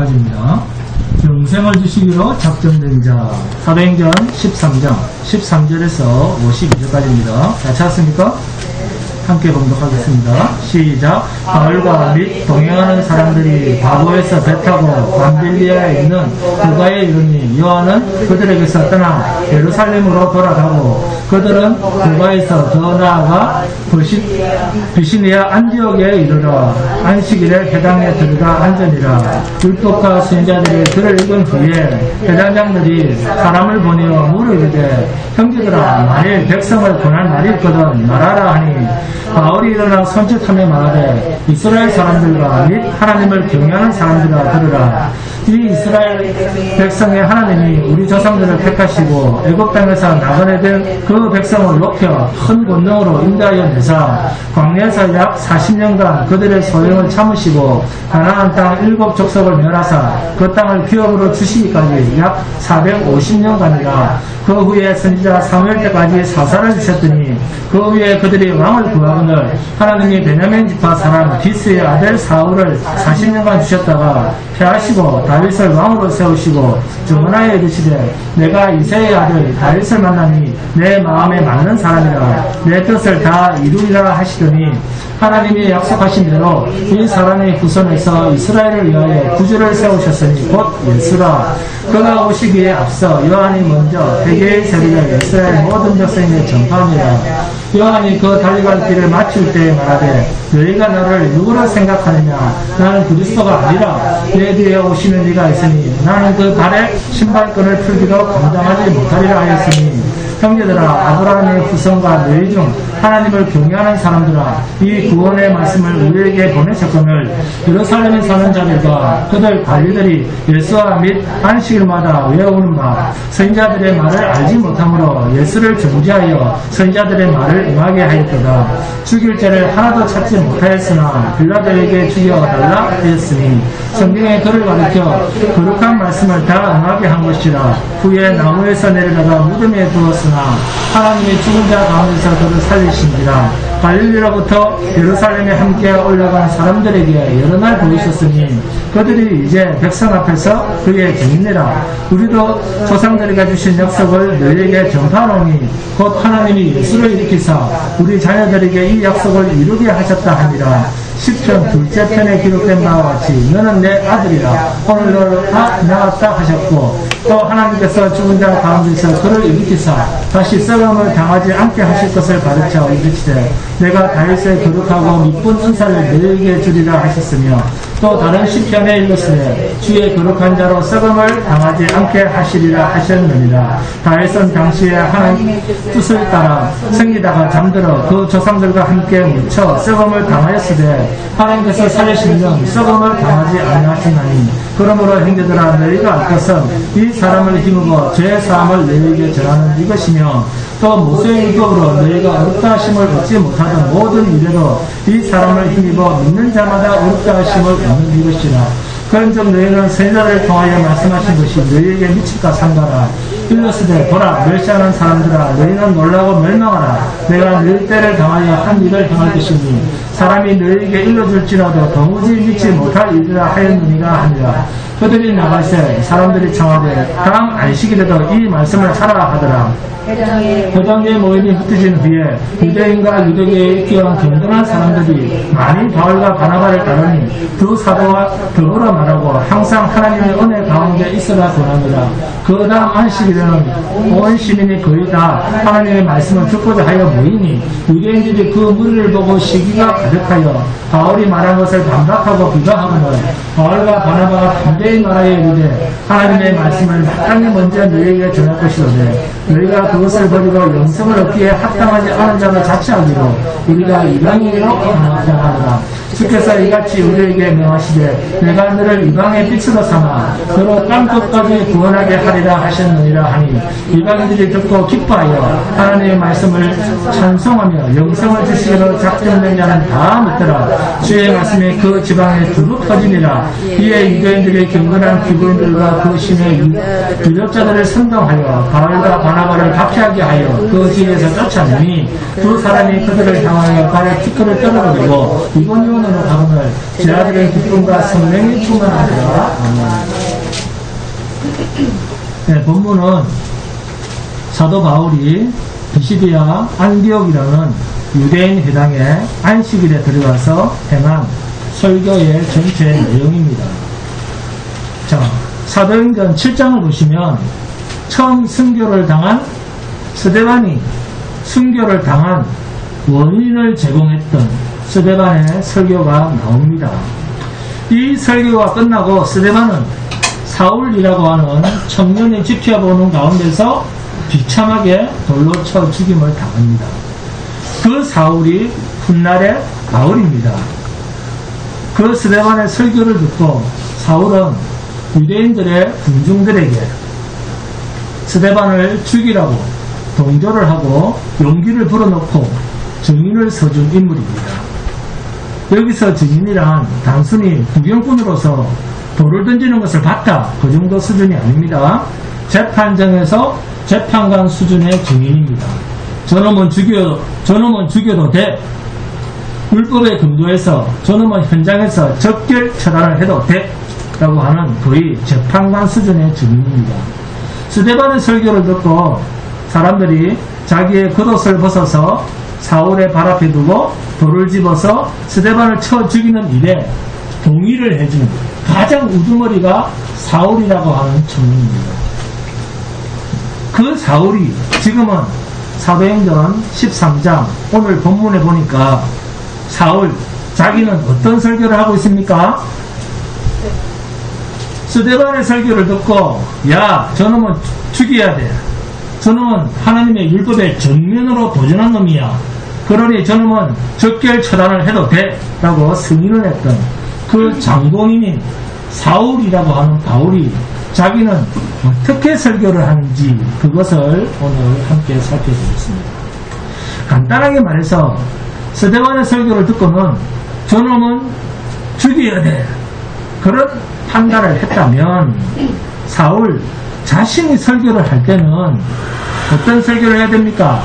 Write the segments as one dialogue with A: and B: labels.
A: 가집니다. 영생을 주시기로 작정된 자. 사도행전 13장 13절에서 52절까지입니다. 다 찾았습니까? 함께 봉독하겠습니다. 시작. 바울과 및 동행하는 사람들이 바보에서 배 타고 밤빌리아에 있는 두가에 이르니 요한은 그들에게서 떠나 예루살렘으로 돌아가고 그들은 두가에서 더 나아가 비시니아 안디옥에 이르러 안식일에 회당에 들어가 앉으니라. 율법과 선지자들이 글을 읽은 후에 회당장들이 사람을 보내어 물으되 형제들아, 만일 백성을 권할 말이 있거든 말하라 하니 바울이 일어나 손짓하며 말하되 이스라엘 사람들과 및 하나님을 경외하는 사람들아 들으라. 이 이스라엘 백성의 하나님이 우리 조상들을 택하시고 애굽 땅에서 나그네된 그 백성을 높여 큰 권능으로 인도하여 내사 광야에서 약 40년간 그들의 소용을 참으시고 가나안 땅 7족속을 멸하사 그 땅을 기업으로 주시기까지 약 450년간이라. 그 후에 선지자 사무엘 때까지 사사를 주셨더니 그 후에 그들이 왕을 구하거늘 하나님이 베냐민 지파 사람 기스의 아들 사울을 40년간 주셨다가 패하시고 다윗을 왕으로 세우시고 주문하여 이르시되 내가 이새의 아들 다윗을 만나니 내 마음에 맞는 사람이라 내 뜻을 다 이루리라 하시더니 하나님이 약속하신 대로 이 사람의 후손에서 이스라엘을 위하여 구주를 세우셨으니 곧 예수라. 그가 오시기에 앞서 요한이 먼저 회개의 세례를 이스라엘 모든 백성에게 전파하니라. 요한이 그 달려갈 길을 마칠 때에 말하되 너희가 나를 누구로 생각하느냐. 나는 그리스도가 아니라 내 뒤에 오시는 이가 있으니 나는 그 발에 신발끈을 풀기도 감당하지 못하리라 하였으니 형제들아, 아브라함의 후손과 너희 중 하나님을 경외하는 사람들아, 이 구원의 말씀을 우리에게 보내셨거늘 예루살렘에 사는 자들과 그들 관리들이 예수와 및 안식일마다 외우는 바 선지자들의 말을 알지 못하므로 예수를 중지하여 선지자들의 말을 응하게 하였도다. 죽일 죄를 하나도 찾지 못하였으나 빌라도에게 죽여달라 하였으니 성경에 그를 가르쳐 거룩한 말씀을 다 응하게 한 것이라. 후에 나무에서 내려다가 무덤에 두었으나 하나님의 죽은 자 가운데서 그를 살리신지라. 갈릴리로부터 예루살렘에 함께 올라간 사람들에게 여러 날 보이셨으니 그들이 이제 백성 앞에서 그의 증인이라. 우리도 조상들에게 주신 약속을 너희에게 전파하노니 곧 하나님이 예수를 일으키사 우리 자녀들에게 이 약속을 이루게 하셨다 하니라. 10편 둘째 편에 기록된 바와 같이 너는 내 아들이라 오늘 너를 낳았다 하셨고 또 하나님께서 죽은 자 가운데서 그를 일으키사 다시 썩음을 당하지 않게 하실 것을 가르쳐 이르시되 내가 다윗의 거룩하고 미쁜 은사를 너희에게 주리라 하셨으며 또 다른 시편에 일렀으되 주의 거룩한 자로 썩음을 당하지 않게 하시리라 하셨느니라. 다윗은 당시에 하나님의 뜻을 따라 생기다가 잠들어 그 조상들과 함께 묻혀 썩음을 당하였으되 하나님께서 살리시면 썩음을 당하지 아니하시나니 그러므로 형제들아, 너희가 알 것은 이 사람을 힘입어 죄 사함을 너희에게 전하는 이것이며 또 모세의 율법으로 너희가 어렵다 하심을 얻지 못하던 모든 일에도 이 사람을 힘입어 믿는 자마다 어렵다 하심을 얻는 이것이라. 그런즉 너희는 선지자를 통하여 말씀하신 것이 너희에게 미칠까 삼가라. 일렀으되 보라, 멸시하는 사람들아, 너희는 놀라고 멸망하라. 내가 너희 때를 당하여 한 일을 행할 것이니 사람이 너희에게 일러줄지라도 도무지 믿지 못할 일이라 하였느니라 하니라. 그들이 나갈새 사람들이 청하되 다음 안식일에도 이 말씀을 하라 하더라. 회당의 모임이 흩어진 후에 유대인과 유대계에 끼어난 경건한 사람들이 많이 바울과 바나바를 따르니 두 사도와 더불어 말하고 항상 하나님의 은혜 가운데 있어라 권하니라. 그 다음 안식일에는 온 시민이 거의 다 하나님의 말씀을 듣고자 하여 모이니 유대인들이 그 무리를 보고 시기가 가득하여 바울이 말한 것을 반박하고 비방하거늘 바울과 바나바가 담대히 말하여 이르되 하나님의 말씀을 마땅히 먼저 너희에게 전할 것이로되 너희가 그것을 버리고 영생을 얻기에 합당하지 않은 자가 자취하기로 우리가 이방인으로 변하더라. 주께서 이같이 우리에게 명하시되 내가 너를 이방의 빛으로 삼아 너로 땅 끝까지 구원하게 하리라 하셨느니라 하니 이방인들이 듣고 기뻐하여 하나님의 말씀을 찬송하며 영생을 주시기로 작정된 자는 다 믿더라. 주의 말씀이 그 지방에 두루 퍼지니라. 이에 유대인들의 경건한 기부인들과 그 신의 유력자들을 선동하여 바울과 바나바를 박해하게 하여 그 지에서 쫓아내니 두 사람이 그들을 향하여 발에 티끌을 떨어버리고 이고니온으로 가거늘 제자들의 기쁨과 성령이 충만하더라. 아멘. 네, 본문은 사도 바울이 비시디아 안디옥이라는 유대인 회당에 안식일에 들어가서 행한 설교의 전체 내용입니다. 자, 사도행전 7장을 보시면 처음 순교를 당한 스데반이 순교를 당한 원인을 제공했던 스데반의 설교가 나옵니다. 이 설교가 끝나고 스데반은 사울이라고 하는 청년이 지켜보는 가운데서 비참하게 돌로 쳐 죽임을 당합니다. 그 사울이 훗날의 바울입니다. 그 스데반의 설교를 듣고 사울은 유대인들의 군중들에게 스데반을 죽이라고 동조를 하고 용기를 불어넣고 증인을 서준 인물입니다. 여기서 증인이란 단순히 구경꾼으로서 돌을 던지는 것을 봤다, 그 정도 수준이 아닙니다. 재판정에서 재판관 수준의 증인입니다. 저놈은 죽여도 돼. 율법에 근거해서 저놈은 현장에서 적결 처단을 해도 돼. 라고 하는 거의 재판관 수준의 증인입니다. 스데반의 설교를 듣고 사람들이 자기의 겉옷을 벗어서 사울의 발 앞에 두고 돌을 집어서 스데반을 쳐 죽이는 일에 동의를 해준 가장 우두머리가 사울이라고 하는 청년입니다. 그 사울이 지금은 사도행전 13장 오늘 본문에 보니까 사울 자기는 어떤 설교를 하고 있습니까? 스데반의 설교를 듣고 야 저놈은 죽여야 돼. 저놈은 하나님의 율법에 정면으로 도전한 놈이야. 그러니 저놈은 적결 처단을 해도 돼 라고 승인을 했던 그 장본인인 사울이라고 하는 바울이 자기는 어떻게 설교를 하는지 그것을 오늘 함께 살펴보겠습니다. 간단하게 말해서 스데반의 설교를 듣고는 저놈은 죽여야 돼 그런 판단을 했다면 사울 자신이 설교를 할 때는 어떤 설교를 해야 됩니까?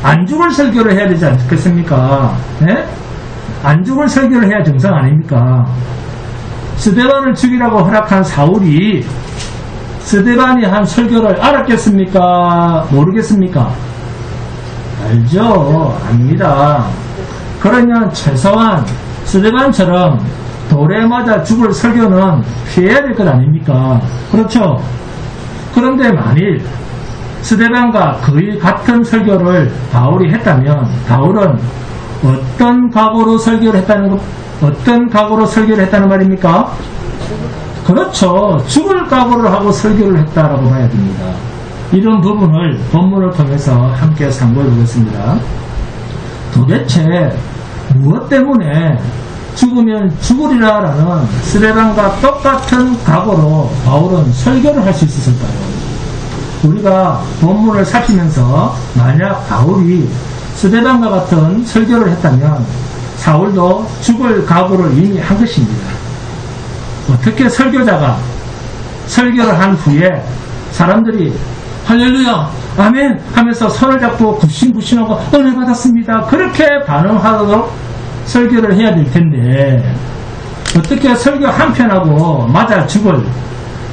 A: 안 죽을 설교를 해야 되지 않겠습니까? 네? 안 죽을 설교를 해야 정상 아닙니까? 스데반을 죽이라고 허락한 사울이 스데반이 한 설교를 알았겠습니까? 모르겠습니까? 알죠? 압니다. 그러면 최소한 스데반처럼 돌에 맞아 죽을 설교는 피해야 될 것 아닙니까? 그렇죠? 그런데 만일 스데반과 거의 같은 설교를 바울이 했다면 바울은 어떤 각오로 설교를 했다는 말입니까? 그렇죠. 죽을 각오를 하고 설교를 했다라고 봐야 됩니다. 이런 부분을 본문을 통해서 함께 상고해 보겠습니다. 도대체 무엇 때문에 죽으면 죽으리라라는 스데반과 똑같은 각오로 바울은 설교를 할 수 있었을까요? 우리가 본문을 살피면서 만약 바울이 스데반과 같은 설교를 했다면 사울도 죽을 각오를 이미 한 것입니다. 어떻게 설교자가 설교를 한 후에 사람들이 할렐루야 아멘 하면서 손을 잡고 굽신굽신하고 은혜 받았습니다 그렇게 반응하도록 설교를 해야 될 텐데 어떻게 설교 한편하고 맞아 죽을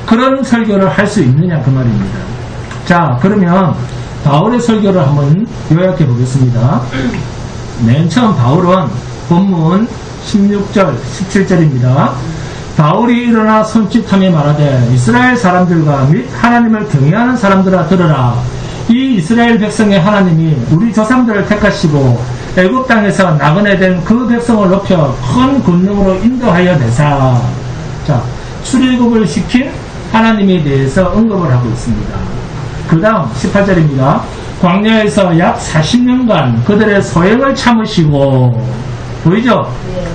A: 그런 설교를 할 수 있느냐 그 말입니다. 자 그러면 바울의 설교를 한번 요약해 보겠습니다. 맨 처음 바울은 본문 16절 17절입니다. 바울이 일어나 손짓하며 말하되 이스라엘 사람들과 및 하나님을 경외하는 사람들아 들으라. 이 이스라엘 백성의 하나님이 우리 조상들을 택하시고 애굽 땅에서 나그네 된 그 백성을 높여 큰 권능으로 인도하여 내사. 자, 출애굽을 시킨 하나님에 대해서 언급을 하고 있습니다. 그 다음 18절입니다. 광야에서 약 40년간 그들의 소행을 참으시고 보이죠? 네.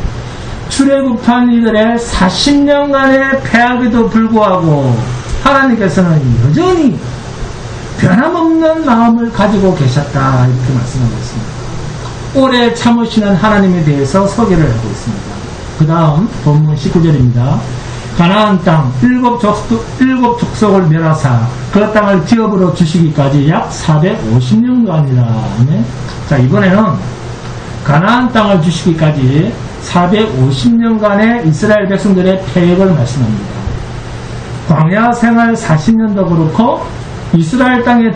A: 출애굽한 이들의 40년간의 패악에도 불구하고 하나님께서는 여전히 변함없는 마음을 가지고 계셨다 이렇게 말씀하고 있습니다. 오래 참으시는 하나님에 대해서 소개를 하고 있습니다. 그 다음 본문 19절입니다. 가나안 땅 일곱 족속을 멸하사 그 땅을 기업으로 주시기까지 약 450년간이라. 네? 자 이번에는 가나안 땅을 주시기까지 450년간의 이스라엘 백성들의 패역을 말씀합니다. 광야 생활 40년도 그렇고 이스라엘 땅에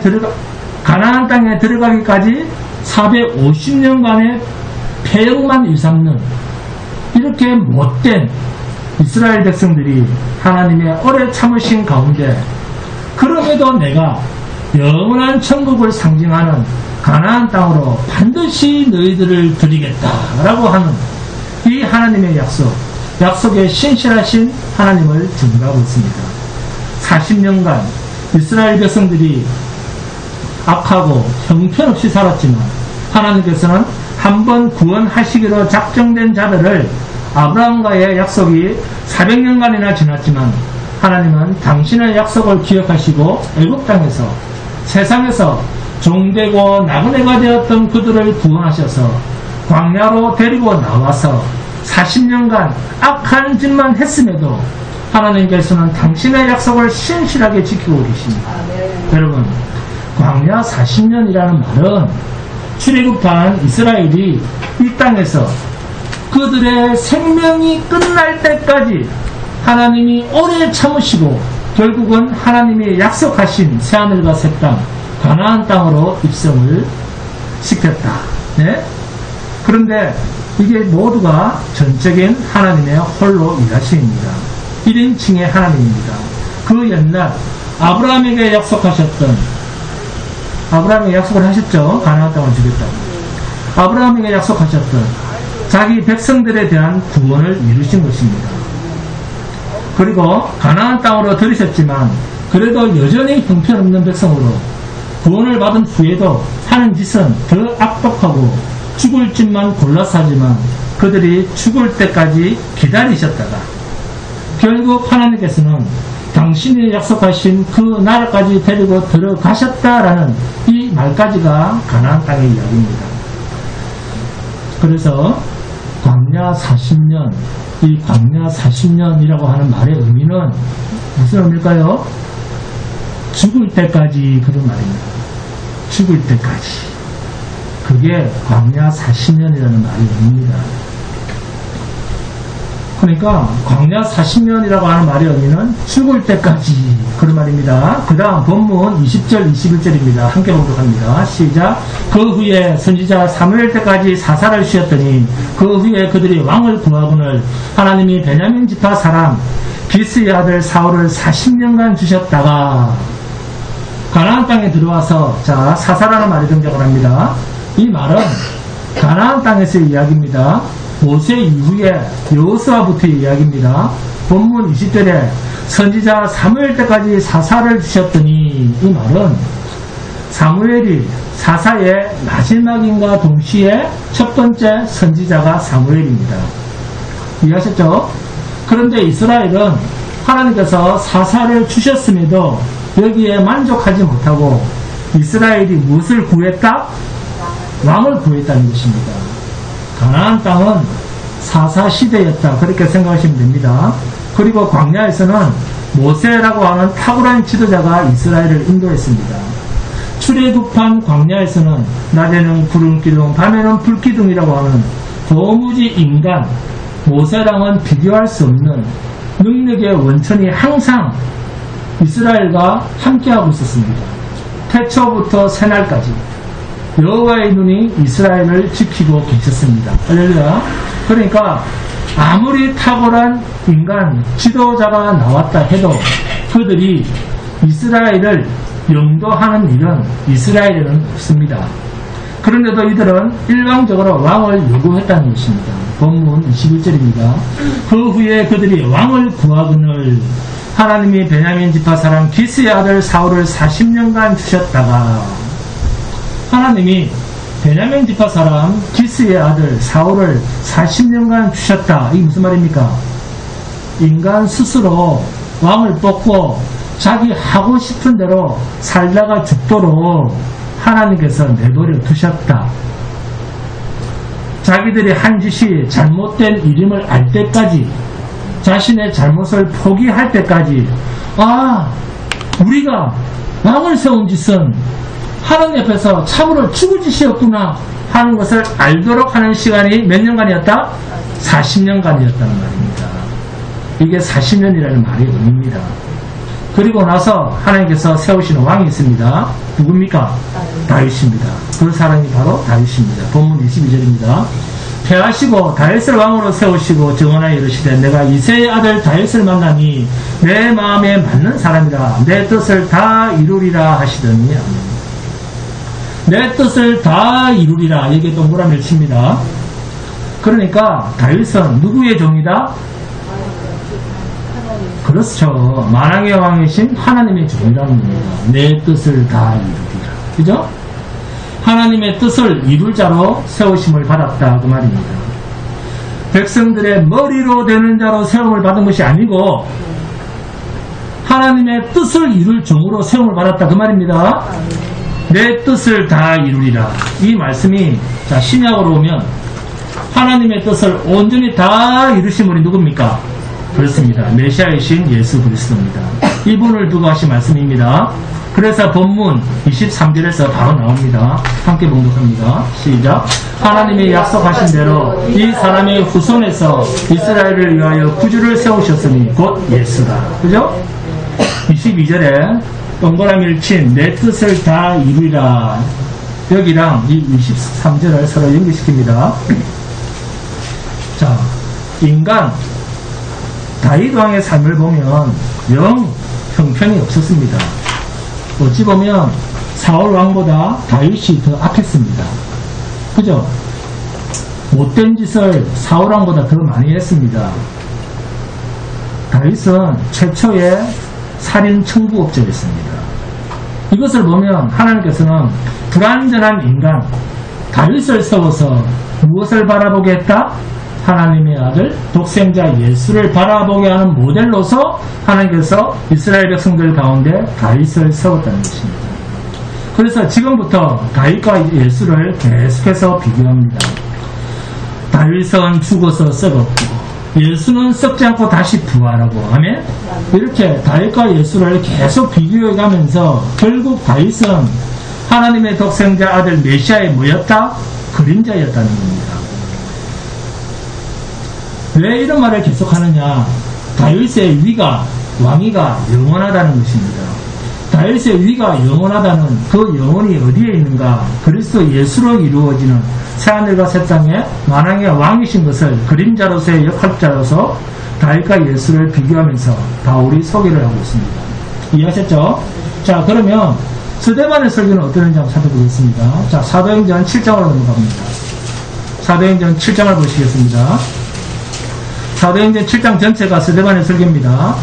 A: 가나안 땅에 들어가기까지 450년간의 폐역만 일삼는 이렇게 못된 이스라엘 백성들이 하나님의 오래 참으신 가운데 그럼에도 내가 영원한 천국을 상징하는 가나안 땅으로 반드시 너희들을 드리겠다라고 하는 이 하나님의 약속에 신실하신 하나님을 증거하고 있습니다. 40년간 이스라엘 백성들이 악하고 형편없이 살았지만 하나님께서는 한번 구원하시기로 작정된 자들을 아브라함과의 약속이 400년간이나 지났지만 하나님은 당신의 약속을 기억하시고 애굽 땅에서 세상에서 종되고 나그네가 되었던 그들을 구원하셔서 광야로 데리고 나와서 40년간 악한 짓만 했음에도 하나님께서는 당신의 약속을 신실하게 지키고 계십니다. 여러분, 광야 40년이라는 말은 출애굽한 이스라엘이 이 땅에서 그들의 생명이 끝날 때까지 하나님이 오래 참으시고 결국은 하나님이 약속하신 새하늘과 새 땅 가나안 땅으로 입성을 시켰다. 네? 그런데 이게 모두가 전적인 하나님의 홀로 일하심입니다. 1인칭의 하나님입니다. 그 옛날 아브라함에게 약속을 하셨죠. 가나안 땅을 주겠다고. 아브라함에게 약속하셨던 자기 백성들에 대한 구원을 이루신 것입니다. 그리고 가나안 땅으로 들이셨지만 그래도 여전히 형편없는 백성으로 구원을 받은 후에도 하는 짓은 더 악독하고 죽을 짓만 골라서 하지만 그들이 죽을 때까지 기다리셨다가 결국 하나님께서는 당신이 약속하신 그 나라까지 데리고 들어가셨다라는 이 말까지가 가나안 땅의 이야기입니다. 그래서 광야 40년, 이 광야 40년이라고 하는 말의 의미는 무슨 의미일까요? 죽을 때까지 그런 말입니다. 죽을 때까지. 그게 광야 40년이라는 말의 의미입니다. 그러니까 광야 40년이라고 하는 말의 의미는 죽을 때까지 그런 말입니다. 그 다음 본문 20절 21절입니다. 함께 봉독합니다. 시작. 그 후에 선지자 사무엘 때까지 사사를 쉬었더니 그 후에 그들이 왕을 구하거늘 하나님이 베냐민 지파 사람 기스의 아들 사울을 40년간 주셨다가 가나안 땅에 들어와서 사사라는 말이 등장을 합니다. 이 말은 가나안 땅에서의 이야기입니다. 모세 이후에 여호수아부터의 이야기입니다. 본문 20절에 선지자 사무엘 때까지 사사를 주셨더니 이 말은 사무엘이 사사의 마지막인과 동시에 첫 번째 선지자가 사무엘입니다. 이해하셨죠? 그런데 이스라엘은 하나님께서 사사를 주셨음에도 여기에 만족하지 못하고 이스라엘이 무엇을 구했다? 왕을 구했다는 것입니다. 가나안 땅은 사사시대였다. 그렇게 생각하시면 됩니다. 그리고 광야에서는 모세라고 하는 탁월한 지도자가 이스라엘을 인도했습니다. 출애굽한 광야에서는 낮에는 구름기둥, 밤에는 불기둥이라고 하는 도무지 인간, 모세랑은 비교할 수 없는 능력의 원천이 항상 이스라엘과 함께하고 있었습니다. 태초부터 새날까지 여호와의 눈이 이스라엘을 지키고 계셨습니다. 할렐루야. 그러니까 아무리 탁월한 인간 지도자가 나왔다 해도 그들이 이스라엘을 영도하는 일은 이스라엘에는 없습니다. 그런데도 이들은 일방적으로 왕을 요구했다는 것입니다. 본문 21절입니다. 그 후에 그들이 왕을 구하거늘 하나님이 베냐민 지파 사람 기스의 아들 사울을 40년간 주셨다가 하나님이 베냐민 지파 사람 기스의 아들 사울을 40년간 주셨다. 이게 무슨 말입니까? 인간 스스로 왕을 뽑고 자기 하고 싶은 대로 살다가 죽도록 하나님께서 내버려 두셨다. 자기들이 한 짓이 잘못된 일임을 알 때까지 자신의 잘못을 포기할 때까지 우리가 왕을 세운 짓은 하나님 앞에서 참으로 죽을 짓이었구나 하는 것을 알도록 하는 시간이 몇 년간이었다? 40년간이었다는 말입니다. 이게 40년이라는 말의 의미입니다. 그리고 나서 하나님께서 세우시는 왕이 있습니다. 누굽니까? 다윗입니다. 그 사람이 바로 다윗입니다. 본문 22절입니다. 패하시고 다윗을 왕으로 세우시고 정언하여 이르시되 내가 이새의 아들 다윗을 만나니 내 마음에 맞는 사람이라 내 뜻을 다 이루리라 하시더니 내 뜻을 다 이루리라. 여기에 동그라미를 칩니다. 그러니까 다윗은 누구의 종이다? 그렇죠. 만왕의 왕이신 하나님의 종이라는 겁니다. 내 뜻을 다 이루리라. 그죠? 하나님의 뜻을 이룰 자로 세우심을 받았다 그 말입니다. 백성들의 머리로 되는 자로 세움을 받은 것이 아니고 하나님의 뜻을 이룰 종으로 세움을 받았다 그 말입니다. 내 뜻을 다 이루리라. 이 말씀이 자 신약으로 오면 하나님의 뜻을 온전히 다 이루신 분이 누굽니까? 그렇습니다. 메시아이신 예수 그리스도입니다. 이분을 두고 하신 말씀입니다. 그래서 본문 23절에서 바로 나옵니다. 함께 봉독합니다. 시작. 하나님이 약속하신 대로 이 사람의 후손에서 이스라엘을 위하여 구주를 세우셨으니 곧 예수다. 그죠? 22절에 동그라미를 친 내 뜻을 다 이루리라. 여기랑 이 23절을 서로 연결시킵니다. 자, 인간 다윗 왕의 삶을 보면 영 형편이 없었습니다. 어찌 보면 사울 왕보다 다윗이 더 악했습니다. 그죠? 못된 짓을 사울 왕보다 더 많이 했습니다. 다윗은 최초의 살인 청부업자였습니다. 이것을 보면 하나님께서는 불완전한 인간 다윗을 세워서 무엇을 바라보게 했다? 하나님의 아들 독생자 예수를 바라보게 하는 모델로서 하나님께서 이스라엘 백성들 가운데 다윗을 세웠다는 것입니다. 그래서 지금부터 다윗과 예수를 계속해서 비교합니다. 다윗은 죽어서 썩었고 예수는 썩지 않고 다시 부활하고 아멘? 이렇게 다윗과 예수를 계속 비교해가면서 결국 다윗은 하나님의 독생자 아들 메시아의 뭐였다? 그림자였다는 겁니다. 왜 이런 말을 계속하느냐? 다윗의 위가 왕위가 영원하다는 것입니다. 다윗의 위가 영원하다는 그 영혼이 어디에 있는가? 그리스도 예수로 이루어지는 새하늘과 새 땅에 만왕의 왕이신 것을 그림자로서의 역할자로서 다윗과 예수를 비교하면서 바울이 소개를 하고 있습니다. 이해하셨죠? 자, 그러면 스데반의 설교는 어떠는지 한번 살펴보겠습니다. 자, 사도행전 7장으로 넘어갑니다. 사도행전 7장을 보시겠습니다. 사도행전 7장 전체가 스데반의 설교입니다.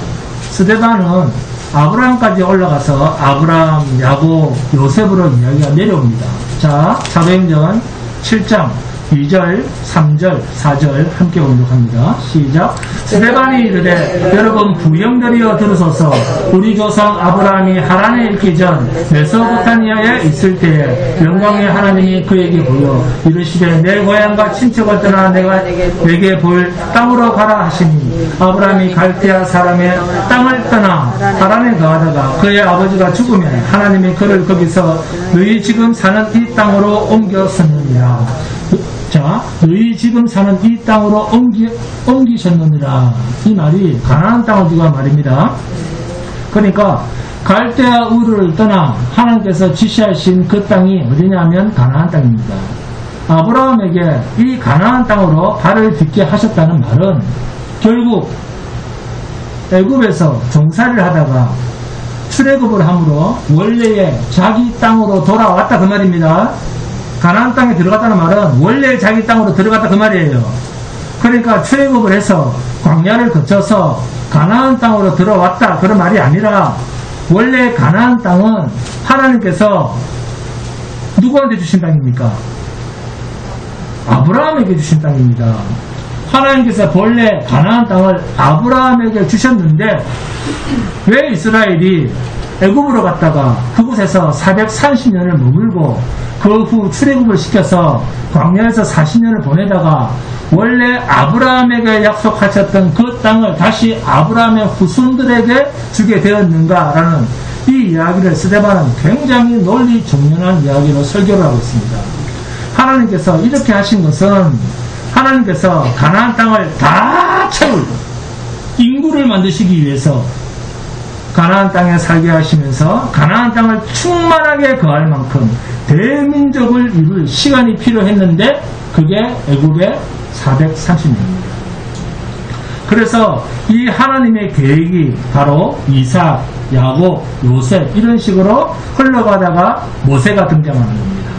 A: 스데반은 아브라함까지 올라가서 아브라함, 야곱, 요셉으로 이야기가 내려옵니다. 자, 사도행전 7장 2절, 3절, 4절 함께 봉독합니다. 시작. 스데반이 이르되 여러분 부형들이여 들으소서. 우리 조상 아브라함이 하란에 있기 전 메소포타미아에 있을 때에 영광의 하나님이 그에게 보여 이르시되 내 고향과 친척을 떠나 내가 내게 볼 땅으로 가라 하시니 아브라함이 갈대아 사람의 땅을 떠나 하란에 거하다가 그의 아버지가 죽으면 하나님이 그를 거기서 너희 지금 사는 이 땅으로 옮겼었느니라. 자, 너희 지금 사는 이 땅으로 옮기셨느니라. 이 말이 가나안 땅을 두고 한 말입니다. 그러니까 갈대아 우르를 떠나 하나님께서 지시하신 그 땅이 어디냐면 가나안 땅입니다. 아브라함에게 이 가나안 땅으로 발을 딛게 하셨다는 말은 결국 애굽에서 종살이를 하다가 출애굽을 함으로 원래의 자기 땅으로 돌아왔다 그 말입니다. 가나안 땅에 들어갔다는 말은 원래 자기 땅으로 들어갔다 그 말이에요. 그러니까 출애굽을 해서 광야를 거쳐서 가나안 땅으로 들어왔다 그런 말이 아니라 원래 가나안 땅은 하나님께서 누구한테 주신 땅입니까? 아브라함에게 주신 땅입니다. 하나님께서 본래 가나안 땅을 아브라함에게 주셨는데 왜 이스라엘이 애굽으로 갔다가 그곳에서 430년을 머물고 그 후 출애굽을 시켜서 광야에서 40년을 보내다가 원래 아브라함에게 약속하셨던 그 땅을 다시 아브라함의 후손들에게 주게 되었는가라는 이 이야기를 스데반은 굉장히 논리 정연한 이야기로 설교를 하고 있습니다. 하나님께서 이렇게 하신 것은 하나님께서 가나안 땅을 다 채울 인구를 만드시기 위해서 가나안 땅에 살게 하시면서 가나안 땅을 충만하게 거할 만큼 대민족을 이룰 시간이 필요했는데 그게 애굽의 430년입니다. 그래서 이 하나님의 계획이 바로 이삭, 야곱, 요셉 이런 식으로 흘러가다가 모세가 등장하는 겁니다.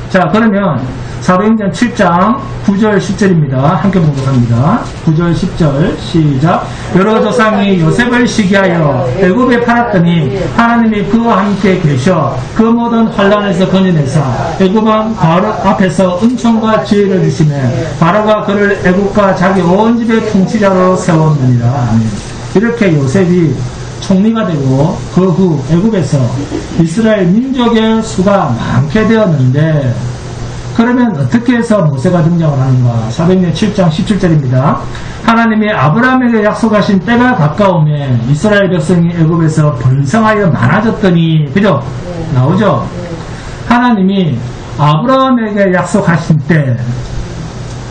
A: 자, 그러면 사도행전 7장 9절 10절입니다. 함께 봉독합니다. 9절 10절 시작. 여러 조상이 요셉을 시기하여 애굽에 팔았더니 하나님이 그와 함께 계셔 그 모든 환난에서 건져내사 애굽 바로 앞에서 은총과 지혜를 주시매 바로가 그를 애굽과 자기 온 집의 통치자로 세웠느니라. 아멘. 이렇게 요셉이 총리가 되고 그 후 애굽에서 이스라엘 민족의 수가 많게 되었는데 그러면 어떻게 해서 모세가 등장을 하는가? 사도행전 7장 17절입니다. 하나님이 아브라함에게 약속하신 때가 가까우면 이스라엘 백성이 애굽에서 번성하여 많아졌더니 그죠? 나오죠? 하나님이 아브라함에게 약속하신 때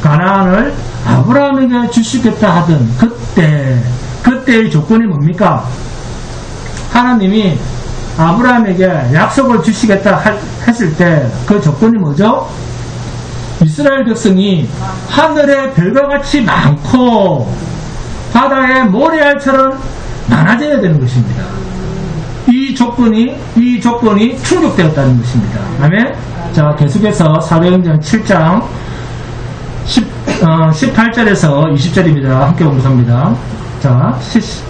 A: 가나안을 아브라함에게 주시겠다 하던 그때의 조건이 뭡니까? 하나님이 아브라함에게 약속을 주시겠다 했을 때 그 조건이 뭐죠? 이스라엘 백성이 하늘의 별과 같이 많고 바다의 모래알처럼 많아져야 되는 것입니다. 이 조건이 충족되었다는 것입니다. 아멘. 자, 계속해서 사도행전 7장 18절에서 20절입니다. 함께 공부합니다. 자,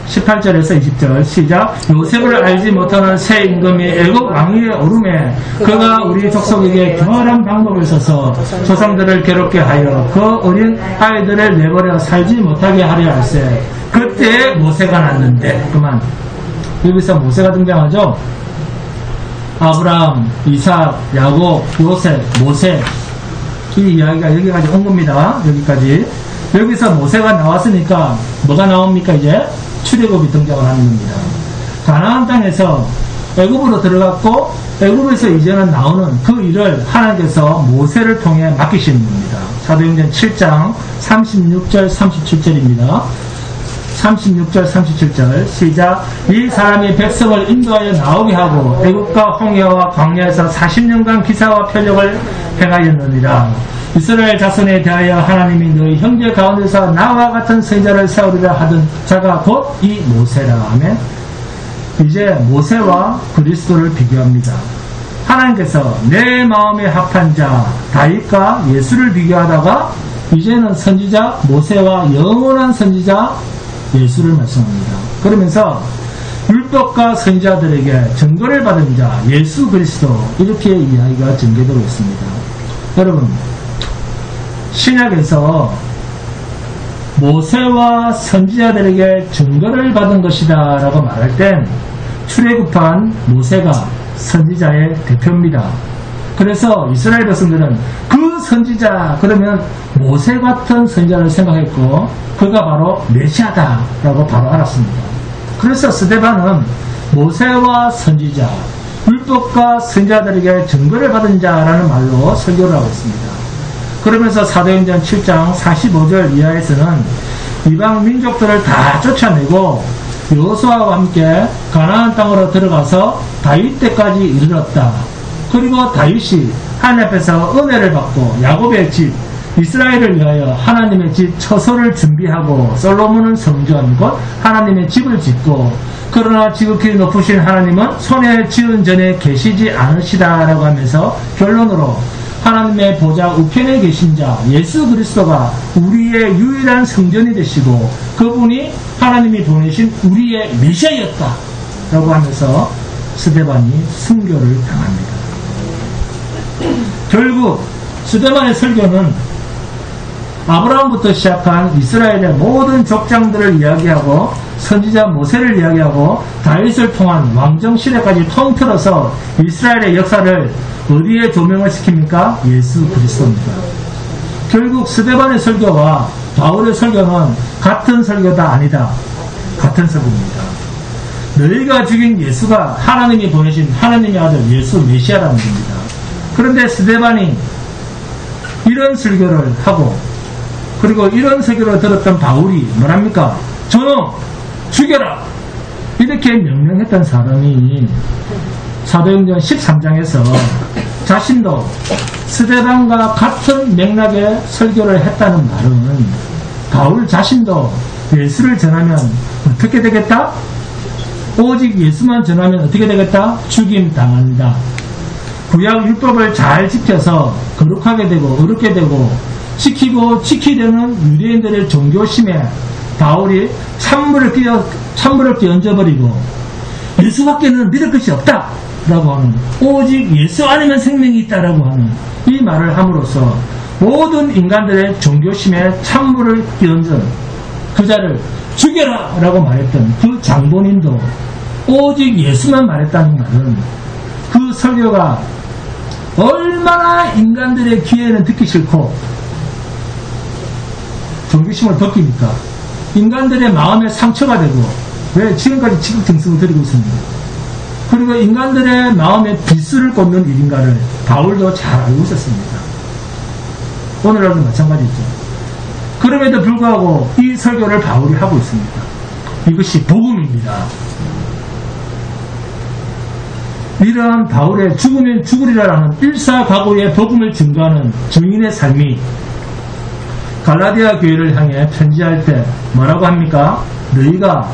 A: 18절에서 20절 시작. 요셉을 알지 못하는 새 임금이 애굽 왕위에 오르매 그가 우리 족속에게 교활한 방법을 써서 조상들을 괴롭게 하여 그 어린 아이들을 내버려 살지 못하게 하려 할세. 그때 모세가 났는데 그만. 여기서 모세가 등장하죠. 아브라함, 이삭, 야곱, 요셉, 모세 이 이야기가 여기까지 온 겁니다. 여기까지. 여기서 모세가 나왔으니까 뭐가 나옵니까? 이제 출애굽이 등장을 하는 겁니다. 가나안 땅에서 애굽으로 들어갔고 애굽에서 이제는 나오는 그 일을 하나님께서 모세를 통해 맡기시는 겁니다. 사도행전 7장 36절 37절입니다. 36절 37절 시작. 이 사람이 백성을 인도하여 나오게 하고 애굽과 홍해와 광야에서 40년간 기사와 표적을 행하였느니라. 이스라엘 자손에 대하여 하나님이 너희 형제 가운데서 나와 같은 선지자를 세우리라 하던 자가 곧 이 모세라. 아멘. 이제 모세와 그리스도를 비교합니다. 하나님께서 내 마음에 합한 자 다윗과 예수를 비교하다가 이제는 선지자 모세와 영원한 선지자 예수를 말씀합니다. 그러면서 율법과 선지자들에게 증거를 받은 자 예수 그리스도 이렇게 이야기가 전개되고 있습니다. 여러분, 신약에서 모세와 선지자들에게 증거를 받은 것이다 라고 말할 땐 출애굽한 모세가 선지자의 대표입니다. 그래서 이스라엘 백성들은 그 선지자 그러면 모세 같은 선지자를 생각했고 그가 바로 메시아다 라고 바로 알았습니다. 그래서 스데반은 모세와 선지자 율법과 선지자들에게 증거를 받은 자라는 말로 설교를 하고 있습니다. 그러면서 사도행전 7장 45절 이하에서는 이방 민족들을 다 쫓아내고 여호수아와 함께 가나안 땅으로 들어가서 다윗 때까지 이르렀다. 그리고 다윗이 하나님 앞에서 은혜를 받고 야곱의 집 이스라엘을 위하여 하나님의 집 처소를 준비하고 솔로몬은 성전 곧 하나님의 집을 짓고 그러나 지극히 높으신 하나님은 손에 지은 전에 계시지 않으시다라고 하면서 결론으로 하나님의 보좌 우편에 계신 자 예수 그리스도가 우리의 유일한 성전이 되시고 그분이 하나님이 보내신 우리의 메시아였다 라고 하면서 스데반이 순교를 당합니다. 결국 스데반의 설교는 아브라함부터 시작한 이스라엘의 모든 족장들을 이야기하고 선지자 모세를 이야기하고 다윗을 통한 왕정시대까지 통틀어서 이스라엘의 역사를 어디에 조명을 시킵니까? 예수 그리스도입니다. 결국 스데반의 설교와 바울의 설교는 같은 설교다 아니다. 같은 설교입니다. 너희가 죽인 예수가 하나님이 보내신 하나님의 아들 예수 메시아라는 겁니다. 그런데 스데반이 이런 설교를 하고 그리고 이런 설교를 들었던 바울이 뭐랍니까? 저놈 죽여라! 이렇게 명령했던 사람이 사도행전 13장에서 자신도 스데반과 같은 맥락의 설교를 했다는 말은 바울 자신도 예수를 전하면 어떻게 되겠다? 오직 예수만 전하면 어떻게 되겠다? 죽임 당한다. 구약 율법을 잘 지켜서 거룩하게 되고 어렵게 되고 지키려는 유대인들의 종교심에 바울이 찬물을 끼얹어버리고 예수밖에는 믿을 것이 없다 라고 하는, 오직 예수 아니면 생명이 있다라고 하는 이 말을 함으로써 모든 인간들의 종교심에 찬물을 끼얹은 그자를 죽여라 라고 말했던 그 장본인도 오직 예수만 말했다는 말은 그 설교가 얼마나 인간들의 귀에는 듣기 싫고 종교심을 벗깁니까? 인간들의 마음에 상처가 되고, 왜 지금까지 지극정성을 드리고 있습니다. 그리고 인간들의 마음에 비수를 꽂는 일인가를 바울도 잘 알고 있었습니다. 오늘날도 마찬가지죠. 그럼에도 불구하고 이 설교를 바울이 하고 있습니다. 이것이 복음입니다. 이러한 바울의 죽으면 죽으리라라는 일사각오의 복음을 증거하는 증인의 삶이 갈라디아 교회를 향해 편지할 때 뭐라고 합니까? 너희가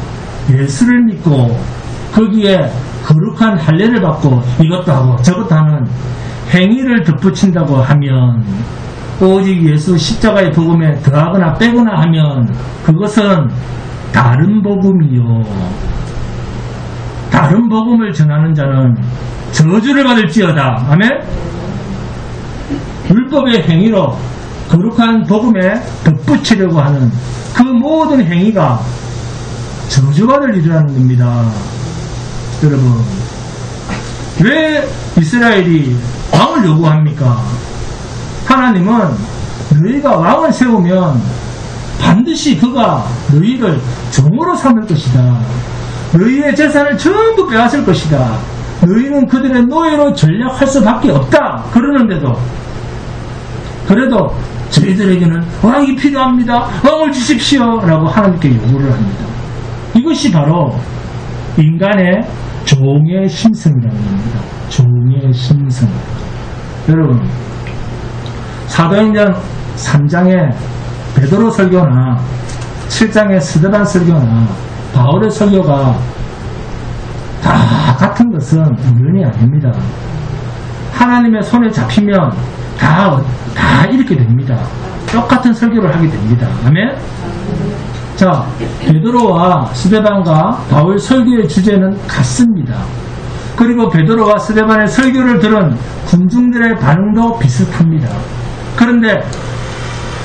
A: 예수를 믿고 거기에 거룩한 할례를 받고 이것도 하고 저것도 하는 행위를 덧붙인다고 하면, 오직 예수 십자가의 복음에 더하거나 빼거나 하면 그것은 다른 복음이요, 다른 복음을 전하는 자는 저주를 받을지어다. 아멘? 율법의 행위로 거룩한 복음에 덧붙이려고 하는 그 모든 행위가 저주받을 일이라는 겁니다. 여러분, 왜 이스라엘이 왕을 요구합니까? 하나님은 너희가 왕을 세우면 반드시 그가 너희를 종으로 삼을 것이다. 너희의 재산을 전부 빼앗을 것이다. 너희는 그들의 노예로 전략할 수밖에 없다. 그러는데도 그래도 저희들에게는 왕이 필요합니다. 왕을 주십시오 라고 하나님께 요구를 합니다. 이것이 바로 인간의 종의 심성이라는 겁니다. 종의 심성. 여러분, 사도행전 3장의 베드로 설교나 7장의 스데반 설교나 바울의 설교가 다 같은 것은 우연이 아닙니다. 하나님의 손에 잡히면 다 이렇게 됩니다. 똑같은 설교를 하게 됩니다. 아멘? 자, 베드로와 스데반과 바울 설교의 주제는 같습니다. 그리고 베드로와 스데반의 설교를 들은 군중들의 반응도 비슷합니다. 그런데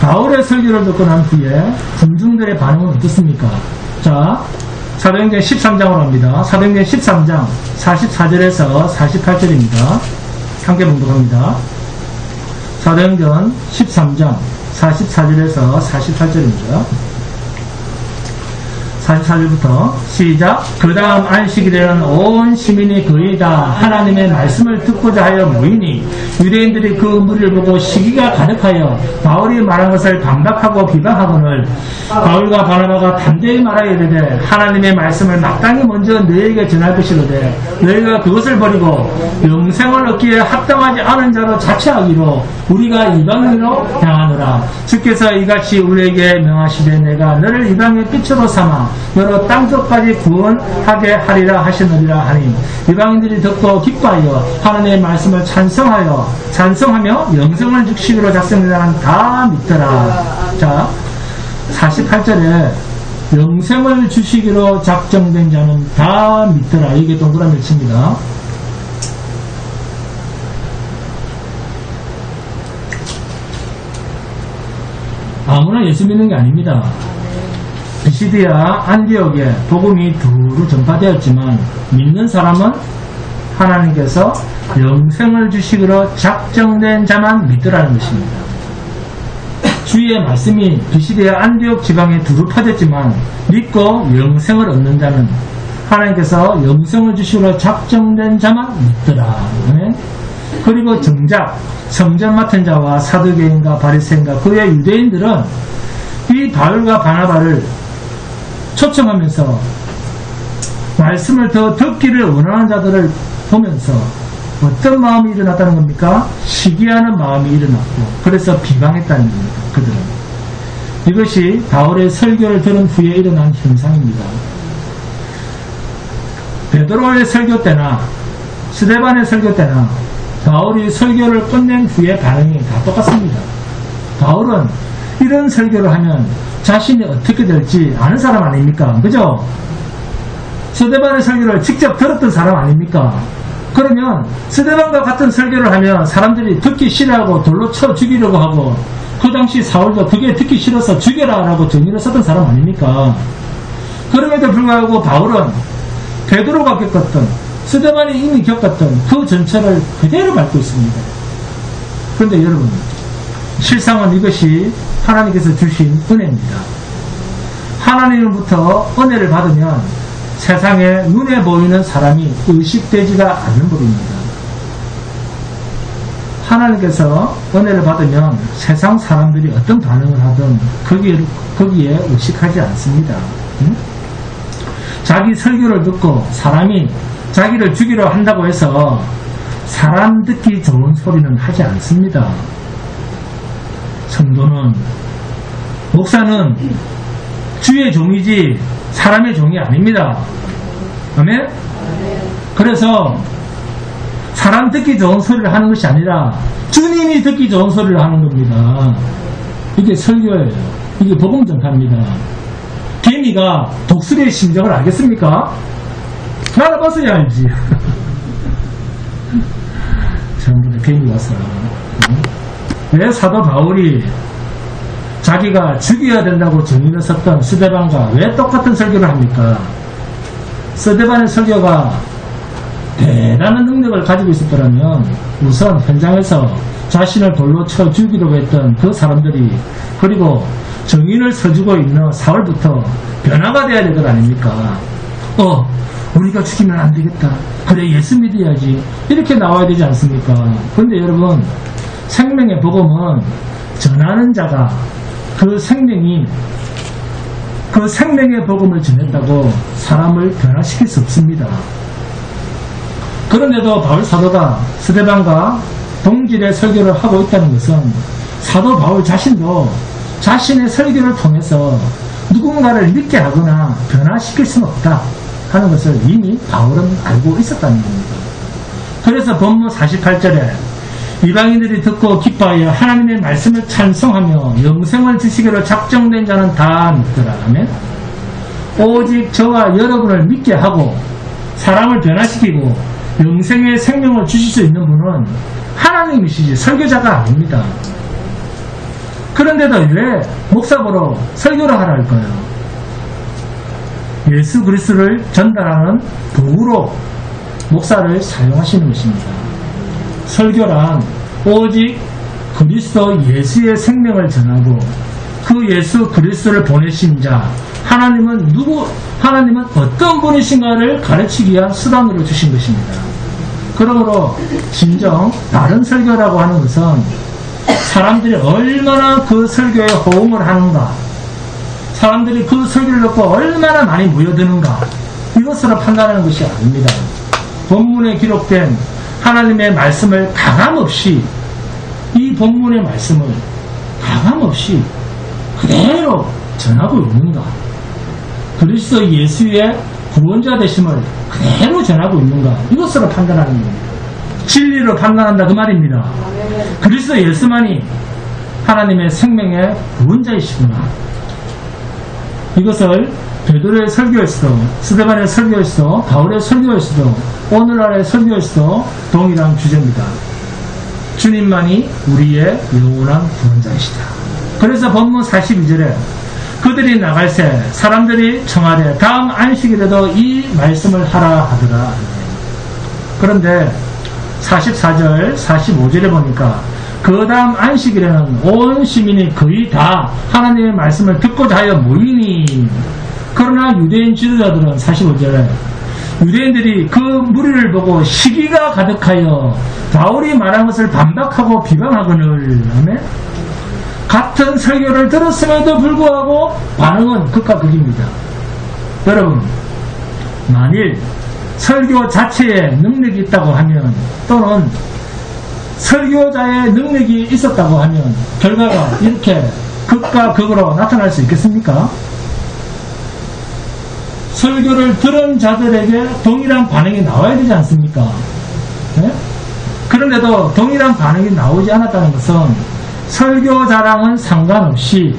A: 바울의 설교를 듣고 난 후에 군중들의 반응은 어떻습니까? 자, 사도행전 13장으로 합니다. 사도행전 13장 44절에서 48절입니다. 함께 봉독합니다. 사도행전 13장 44절에서 48절입니다. 44절부터 시작. 그 다음 안식일에는 온 시민이 거의 다 하나님의 말씀을 듣고자 하여 모이니 유대인들이 그 무리를 보고 시기가 가득하여 바울이 말한 것을 반박하고 비방하거늘 바울과 바나바가 담대히 말하여 이르되 하나님의 말씀을 마땅히 먼저 너희에게 전할 것이로되 너희가 그것을 버리고 영생을 얻기에 합당하지 않은 자로 자처하기로 우리가 이방인으로 향하노라. 주께서 이같이 우리에게 명하시되 내가 너를 이방의 빛으로 삼아 여러 땅끝까지 구원하게 하리라 하시느니라 하니 이방인들이 듣고 기뻐하여 하나님의 말씀을 찬성하며 영생을 주시기로 작정된 자는 다 믿더라. 자, 48절에 영생을 주시기로 작정된 자는 다 믿더라. 이게 동그라미를 칩니다. 아무나 예수 믿는 게 아닙니다. 비시디아 안디옥에 복음이 두루 전파되었지만 믿는 사람은 하나님께서 영생을 주시기로 작정된 자만 믿으라는 것입니다. 주의 말씀이 비시디아 안디옥 지방에 두루 퍼졌지만 믿고 영생을 얻는 자는 하나님께서 영생을 주시기로 작정된 자만 믿더라. 그리고 정작 성전 맡은 자와 사두개인과 바리새인과 그의 유대인들은 이 바울과 바나바를 초청하면서 말씀을 더 듣기를 원하는 자들을 보면서 어떤 마음이 일어났다는 겁니까? 시기하는 마음이 일어났고, 그래서 비방했다는 겁니다. 그들은. 이것이 바울의 설교를 들은 후에 일어난 현상입니다. 베드로의 설교 때나 스데반의 설교 때나 바울이 설교를 끝낸 후에 반응이 다 똑같습니다. 바울은 이런 설교를 하면 자신이 어떻게 될지 아는 사람 아닙니까? 그죠? 스데반의 설교를 직접 들었던 사람 아닙니까? 그러면 스데반과 같은 설교를 하면 사람들이 듣기 싫어하고 돌로 쳐 죽이려고 하고, 그 당시 사울도 그게 듣기 싫어서 죽여라 라고 정의를 썼던 사람 아닙니까? 그럼에도 불구하고 바울은 베드로가 겪었던, 스데반이 이미 겪었던 그 전체를 그대로 밟고 있습니다. 그런데 여러분, 실상은 이것이 하나님께서 주신 은혜입니다. 하나님으로부터 은혜를 받으면 세상에 눈에 보이는 사람이 의식되지가 않는 법입니다. 하나님께서 은혜를 받으면 세상 사람들이 어떤 반응을 하든 거기에 의식하지 않습니다. 응? 자기 설교를 듣고 사람이 자기를 죽이려 한다고 해서 사람 듣기 좋은 소리는 하지 않습니다. 성도는, 목사는 주의 종이지 사람의 종이 아닙니다. 아멘? 그래서 사람 듣기 좋은 소리를 하는 것이 아니라 주님이 듣기 좋은 소리를 하는 겁니다. 이게 설교예요. 이게 복음 전파입니다. 개미가 독수리의 심정을 알겠습니까? 날아봤어야 알지. 전부 다 개미 왔어. 왜 사도 바울이 자기가 죽여야 된다고 정의를 썼던 스데반과 왜 똑같은 설교를 합니까? 스데반의 설교가 대단한 능력을 가지고 있었더라면 우선 현장에서 자신을 돌로 쳐 죽이려고 했던 그 사람들이, 그리고 정의를 서주고 있는 사울부터 변화가 돼야 될 것 아닙니까? 우리가 죽이면 안 되겠다. 그래, 예수 믿어야지. 이렇게 나와야 되지 않습니까? 그런데 여러분, 생명의 복음은 전하는 자가 그 생명의 복음을 전했다고 사람을 변화시킬 수 없습니다. 그런데도 바울 사도가 스데반과 동질의 설교를 하고 있다는 것은 사도 바울 자신도 자신의 설교를 통해서 누군가를 믿게 하거나 변화시킬 수는 없다 하는 것을 이미 바울은 알고 있었다는 겁니다. 그래서 본문 48절에 이방인들이 듣고 기뻐하여 하나님의 말씀을 찬송하며 영생을 주시기로 작정된 자는 다 믿더라. 아멘. 오직 저와 여러분을 믿게 하고 사람을 변화시키고 영생의 생명을 주실 수 있는 분은 하나님이시지 설교자가 아닙니다. 그런데도 왜 목사 보러 설교를 하라 할까요? 예수 그리스도를 전달하는 도구로 목사를 사용하시는 것입니다. 설교란 오직 그리스도 예수의 생명을 전하고 그 예수 그리스도를 보내신 자, 하나님은 어떤 분이신가를 가르치기 위한 수단으로 주신 것입니다. 그러므로 진정 다른 설교라고 하는 것은 사람들이 얼마나 그 설교에 호응을 하는가, 사람들이 그 설교를 듣고 얼마나 많이 모여드는가, 이것으로 판단하는 것이 아닙니다. 본문에 기록된 하나님의 말씀을 가감없이, 이 본문의 말씀을 가감없이 그대로 전하고 있는가, 그리스도 예수의 구원자 되심을 그대로 전하고 있는가, 이것으로 판단하는 겁니다. 진리로 판단한다 그 말입니다. 그리스도 예수만이 하나님의 생명의 구원자이시구나. 이것을 베드로의 설교에서도, 스데반의 설교에서도, 바울의 설교에서도, 오늘날의 설교에서도 동일한 주제입니다. 주님만이 우리의 영원한 구원자이시다. 그래서 본문 42절에 그들이 나갈새 사람들이 청하되 다음 안식일에도 이 말씀을 하라 하더라. 그런데 44절, 45절에 보니까 그 다음 안식일에는 온 시민이 거의 다 하나님의 말씀을 듣고자 하여 모이니, 그러나 유대인 지도자들은 45절에 유대인들이 그 무리를 보고 시기가 가득하여 바울이 말한 것을 반박하고 비방하거늘, 같은 설교를 들었음에도 불구하고 반응은 극과 극입니다. 여러분, 만일 설교 자체에 능력이 있다고 하면 또는 설교자의 능력이 있었다고 하면 결과가 이렇게 극과 극으로 나타날 수 있겠습니까? 설교를 들은 자들에게 동일한 반응이 나와야 되지 않습니까? 네? 그런데도 동일한 반응이 나오지 않았다는 것은 설교자랑은 상관없이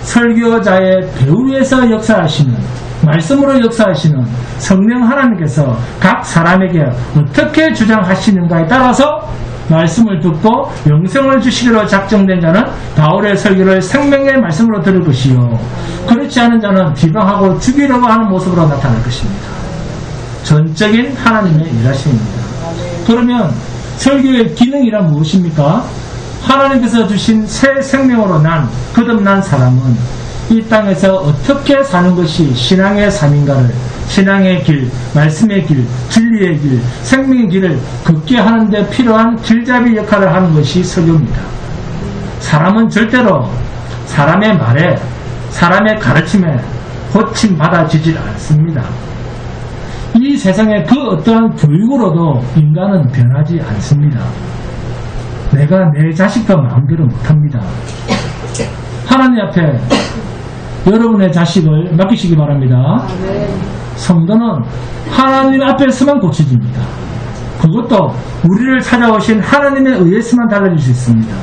A: 설교자의 배후에서 역사하시는, 말씀으로 역사하시는 성령 하나님께서 각 사람에게 어떻게 주장하시는가에 따라서 말씀을 듣고 영생을 주시기로 작정된 자는 바울의 설교를 생명의 말씀으로 들을 것이요, 그렇지 않은 자는 비방하고 죽이려고 하는 모습으로 나타날 것입니다. 전적인 하나님의 일하심입니다. 그러면 설교의 기능이란 무엇입니까? 하나님께서 주신 새 생명으로 거듭난 사람은 이 땅에서 어떻게 사는 것이 신앙의 삶인가를, 신앙의 길, 말씀의 길, 진리의 길, 생명의 길을 걷게 하는 데 필요한 길잡이 역할을 하는 것이 설교입니다. 사람은 절대로 사람의 말에, 사람의 가르침에 고침받아지질 않습니다. 이 세상의 그 어떠한 교육으로도 인간은 변하지 않습니다. 내가 내 자식과 마음대로 못합니다. 하나님 앞에 여러분의 자식을 맡기시기 바랍니다. 성도는 하나님 앞에서만 고쳐집니다. 그것도 우리를 찾아오신 하나님에 의해서만 달라질 수 있습니다.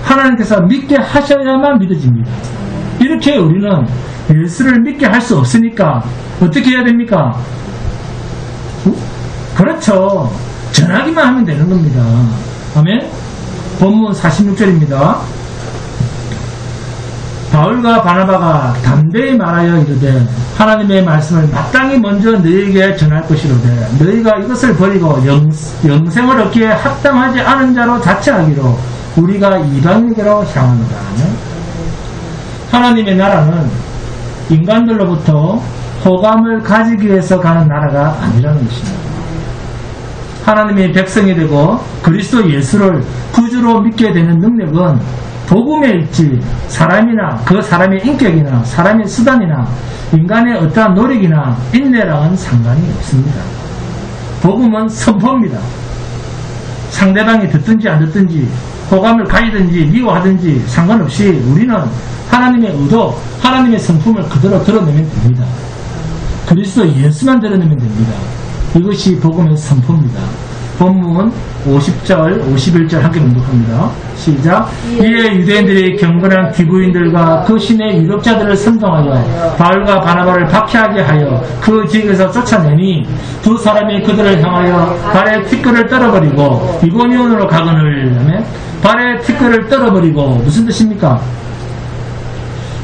A: 하나님께서 믿게 하셔야만 믿어집니다. 이렇게 우리는 예수를 믿게 할 수 없으니까 어떻게 해야 됩니까? 그렇죠. 전하기만 하면 되는 겁니다. 아멘. 본문 46절입니다. 바울과 바나바가 담대히 말하여 이르되 하나님의 말씀을 마땅히 먼저 너희에게 전할 것이로되 너희가 이것을 버리고 영생을 얻기에 합당하지 않은 자로 자처하기로 우리가 이방인에게로 향하노라. 하나님의 나라는 인간들로부터 호감을 가지기 위해서 가는 나라가 아니라는 것입니다. 하나님의 백성이 되고 그리스도 예수를 구주로 믿게 되는 능력은 복음의 일지, 사람이나 그 사람의 인격이나 사람의 수단이나 인간의 어떠한 노력이나 인내랑은 상관이 없습니다. 복음은 선포입니다. 상대방이 듣든지 안 듣든지 호감을 가지든지 미워하든지 상관없이 우리는 하나님의 의도, 하나님의 성품을 그대로 드러내면 됩니다. 그리스도 예수만 드러내면 됩니다. 이것이 복음의 선포입니다. 본문 50절, 51절 함께 공독합니다. 시작. 이에 유대인들이 경건한 기부인들과 그 신의 유력자들을 선동하여 바울과 바나바를 박해하게 하여 그 지역에서 쫓아내니 두 사람이 그들을 향하여 발에 티끌을 떨어버리고 이고니온으로 가거늘. 발에 티끌을 떨어버리고 무슨 뜻입니까?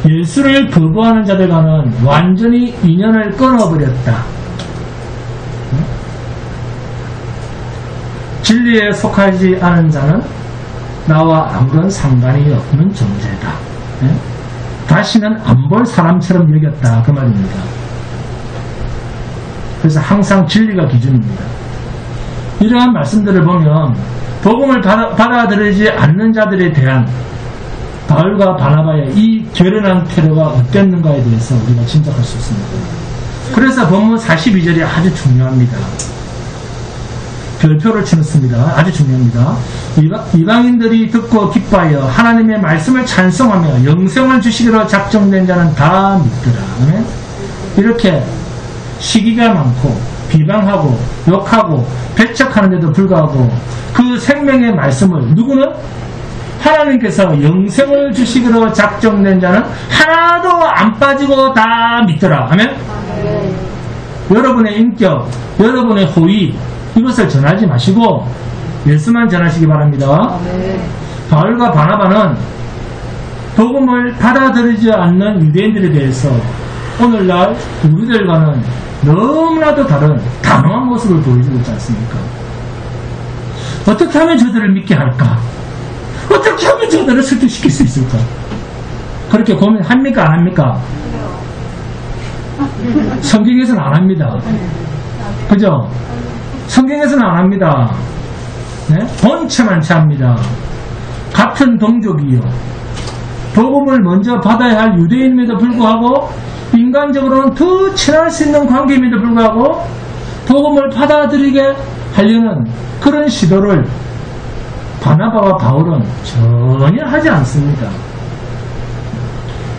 A: 예수를 거부하는 자들과는 완전히 인연을 끊어버렸다. 진리에 속하지 않은 자는 나와 아무런 상관이 없는 존재다. 다시는 안 볼 사람처럼 여겼다. 그 말입니다. 그래서 항상 진리가 기준입니다. 이러한 말씀들을 보면 복음을 받아들이지 않는 자들에 대한 바울과 바나바의 이 결연한 태도가 어땠는가에 대해서 우리가 짐작할 수 있습니다. 그래서 본문 42절이 아주 중요합니다. 별표를 치놓습니다. 아주 중요합니다. 이방인들이 듣고 기뻐하여 하나님의 말씀을 찬송하며 영생을 주시기로 작정된 자는 다 믿더라. 이렇게 시기가 많고 비방하고 욕하고 배척하는데도 불구하고 그 생명의 말씀을 누구는? 하나님께서 영생을 주시기로 작정된 자는 하나도 안 빠지고 다 믿더라. 아멘? 여러분의 인격, 여러분의 호의 이것을 전하지 마시고 예수만 전하시기 바랍니다. 바울과 바나바는 복음을 받아들이지 않는 유대인들에 대해서 오늘날 우리들과는 너무나도 다른 단호한 모습을 보여주고 있지 않습니까? 어떻게 하면 저들을 믿게 할까? 어떻게 하면 저들을 설득시킬 수 있을까? 그렇게 고민합니까? 안 합니까? 성경에서는 안 합니다. 그죠? 성경에서는 안 합니다. 네? 번체만치 합니다. 같은 동족이요. 복음을 먼저 받아야 할 유대인임에도 불구하고 인간적으로는 더 친할 수 있는 관계임에도 불구하고 복음을 받아들이게 하려는 그런 시도를 바나바와 바울은 전혀 하지 않습니다.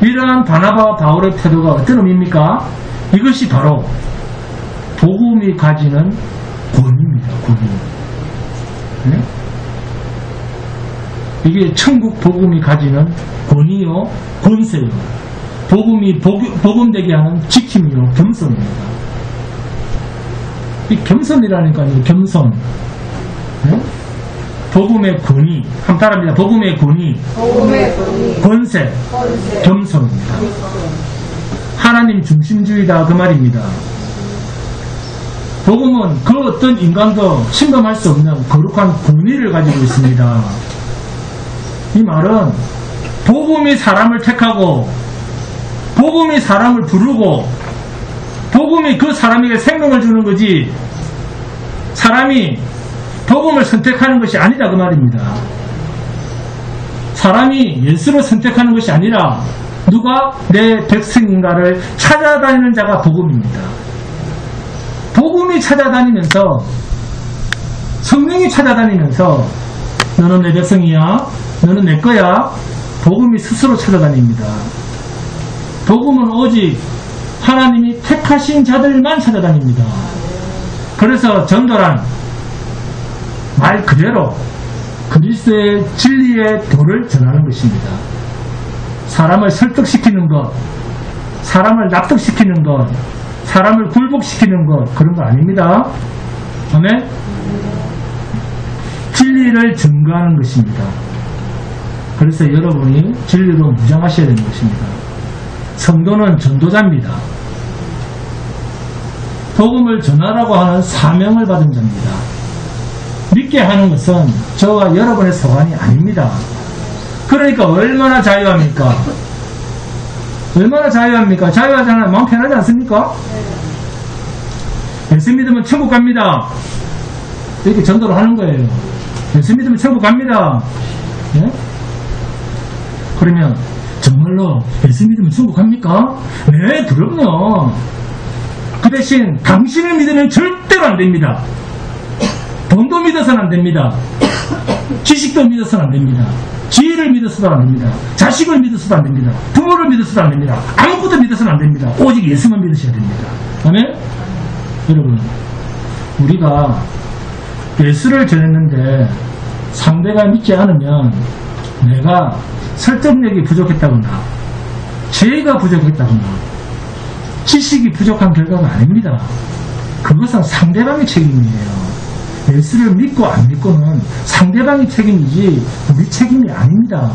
A: 이러한 바나바와 바울의 태도가 어떤 의미입니까? 이것이 바로 복음이 가지는 권위입니다. 권위. 네? 이게 천국 복음이 가지는 권위요, 권세요. 복음이 복음되게 하는 지킴이요, 겸손입니다. 이 겸손이라니까요, 겸손. 네? 복음의 권위, 한번 따라합니다. 복음의 권위, 권세, 겸손입니다. 하나님 중심주의다 그 말입니다. 복음은 그 어떤 인간도 침범할 수 없는 거룩한 권위를 가지고 있습니다. 이 말은 복음이 사람을 택하고 복음이 사람을 부르고 복음이 그 사람에게 생명을 주는 거지 사람이 복음을 선택하는 것이 아니다 그 말입니다. 사람이 예수를 선택하는 것이 아니라 누가 내 백성인가를 찾아다니는 자가 복음입니다. 복음이 찾아다니면서 성령이 찾아다니면서 너는 내 백성이야, 너는 내 거야. 복음이 스스로 찾아다닙니다. 복음은 오직 하나님이 택하신 자들만 찾아다닙니다. 그래서 전도란 말 그대로 그리스도의 진리의 도를 전하는 것입니다. 사람을 설득시키는 것, 사람을 납득시키는 것, 사람을 굴복시키는 것, 그런 거 아닙니다. 아멘? 진리를 증거하는 것입니다. 그래서 여러분이 진리로 무장하셔야 되는 것입니다. 성도는 전도자입니다. 복음을 전하라고 하는 사명을 받은 자입니다. 믿게 하는 것은 저와 여러분의 소관이 아닙니다. 그러니까 얼마나 자유합니까? 얼마나 자유합니까? 자유하잖아요. 마음 편하지 않습니까? 예수 믿으면 천국 갑니다. 이렇게 전도를 하는 거예요. 예수 믿으면 천국 갑니다. 예? 그러면 정말로 예수 믿으면 천국 갑니까? 네, 그럼요. 그 대신 당신을 믿으면 절대로 안 됩니다. 돈도 믿어서는 안 됩니다. 지식도 믿어서는 안 됩니다. 지혜를 믿어서도 안 됩니다. 자식을 믿어서도 안 됩니다. 부모를 믿어서도 안 됩니다. 아무것도 믿어서는 안 됩니다. 오직 예수만 믿으셔야 됩니다. 아멘? 여러분, 우리가 예수를 전했는데 상대가 믿지 않으면 내가 설득력이 부족했다거나 지혜가 부족했다거나 지식이 부족한 결과가 아닙니다. 그것은 상대방의 책임이에요. 예수를 믿고 안 믿고는 상대방의 책임이지 우리 책임이 아닙니다.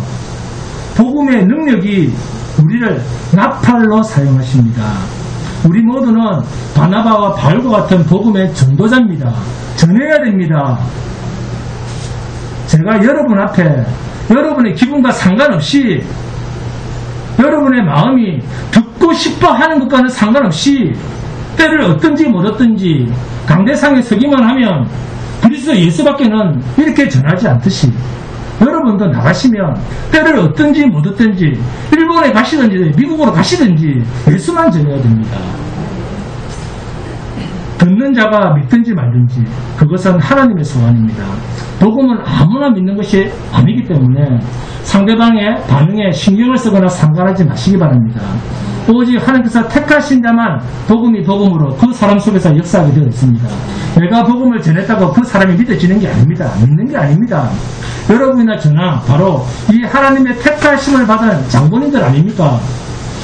A: 복음의 능력이 우리를 나팔로 사용하십니다. 우리 모두는 바나바와 바울과 같은 복음의 전도자입니다. 전해야 됩니다. 제가 여러분 앞에 여러분의 기분과 상관없이 여러분의 마음이 듣고 싶어 하는 것과는 상관없이 때를 얻든지 못 얻든지 강대상에 서기만 하면 그리스도 예수밖에는 이렇게 전하지 않듯이 여러분도 나가시면 때를 얻든지 못 얻든지 일본에 가시든지 미국으로 가시든지 예수만 전해야 됩니다. 듣는 자가 믿든지 말든지 그것은 하나님의 소원입니다. 복음은 아무나 믿는 것이 아니기 때문에 상대방의 반응에 신경을 쓰거나 상관하지 마시기 바랍니다. 오직 하나님께서 택하신 자만 복음이 복음으로 그 사람 속에서 역사하게 되어 있습니다. 내가 복음을 전했다고 그 사람이 믿어지는 게 아닙니다. 믿는 게 아닙니다. 여러분이나 저나 바로 이 하나님의 택하심을 받은 장본인들 아닙니까?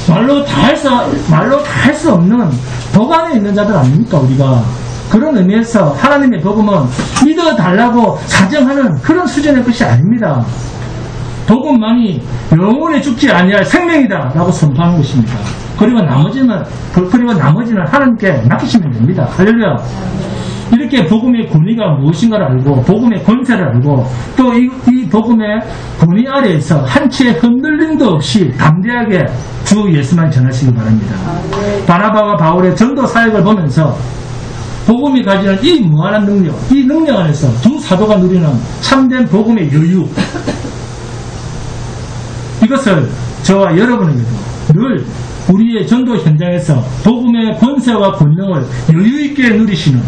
A: 말로 다 할 수 없는 복 안에 있는 자들 아닙니까? 우리가 그런 의미에서 하나님의 복음은 믿어달라고 사정하는 그런 수준의 것이 아닙니다. 복음만이 영원히 죽지 아니할 생명이다 라고 선포하는 것입니다. 그리고 나머지는 하나님께 맡기시면 됩니다. 할렐루야. 이렇게 복음의 권위가 무엇인가를 알고 복음의 권세를 알고 또 이 복음의 권위 아래에서 한치의 흔들림도 없이 담대하게 주 예수만 전하시기 바랍니다. 바나바와 바울의 전도 사역을 보면서 복음이 가지는 이 무한한 능력, 이 능력 안에서 두 사도가 누리는 참된 복음의 여유, 이것을 저와 여러분에게도 늘 우리의 전도 현장에서 복음의 권세와 권능을 여유있게 누리시는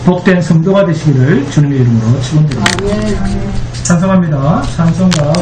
A: 복된 성도가 되시기를 주님의 이름으로 축원드립니다. 찬송합니다. 찬송가